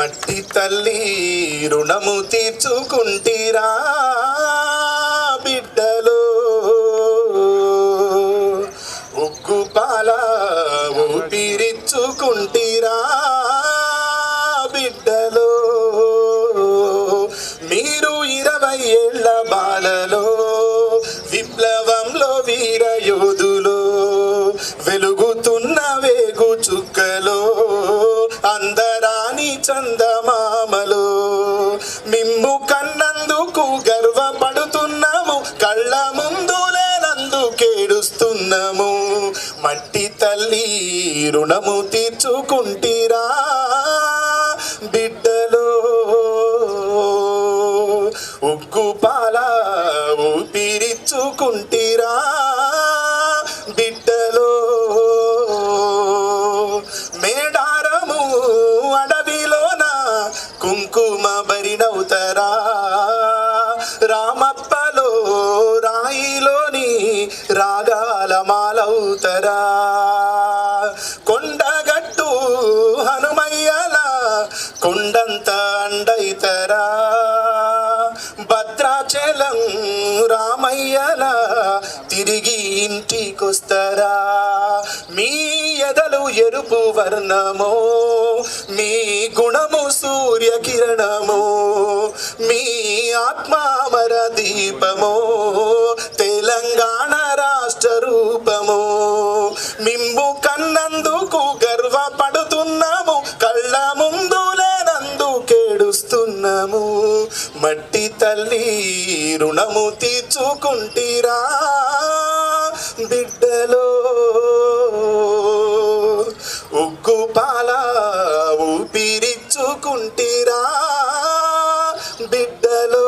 మట్టి తల్లి రుణము తీర్చుకుంటీరా బిడ్డలో, ఉగ్గు పాల ఊపిరిచ్చుకుంటీరా బిడ్డలో. మీరు 20 ఏళ్ల బాలలో విప్లవంలో వీర యోధులో, వెలుగుతున్న వేగు చుక్కలో అందరాని చందమామలో, మిమ్ము కన్నందుకు గర్వపడుతున్నాము, కళ్ళ ముందు లేనందుకేడుస్తున్నాము. మట్టి తల్లి రుణము తీర్చుకుంటీరా బిడ్డలో, ఉగ్గు పాల ఊపిరిచ్చుకుంటీరా బిడ్డలో. మేడారము అడవిలోన కుంకుమ బరినవుతారా, రామప్పలో రాయిలోని రాగాల మాలవుతారా, కొండగట్టు హనుమయ్యల కొండంత అండైతరా, భద్రాచలం రామయ్యల తిరిగి ఇంటికొస్తారా. మీ ఎదలు ఎరుపు వర్ణమో, మీ గుణము సూర్యకిరణమో, మీ ఆత్మామర దీపమో, తెలంగాణ రాష్ట్ర రూపమో. మిమ్ము కన్నందుకు గర్వపడుతున్నాము, కళ్ళ ముందు లేనందుకేడుస్తున్నాము. మట్టి తల్లి రుణము తీర్చుకుంటీరా బిడ్డలో, ఉగ్గు పాల ఊపిరిచ్చుకుంటీరా బిడ్డలో.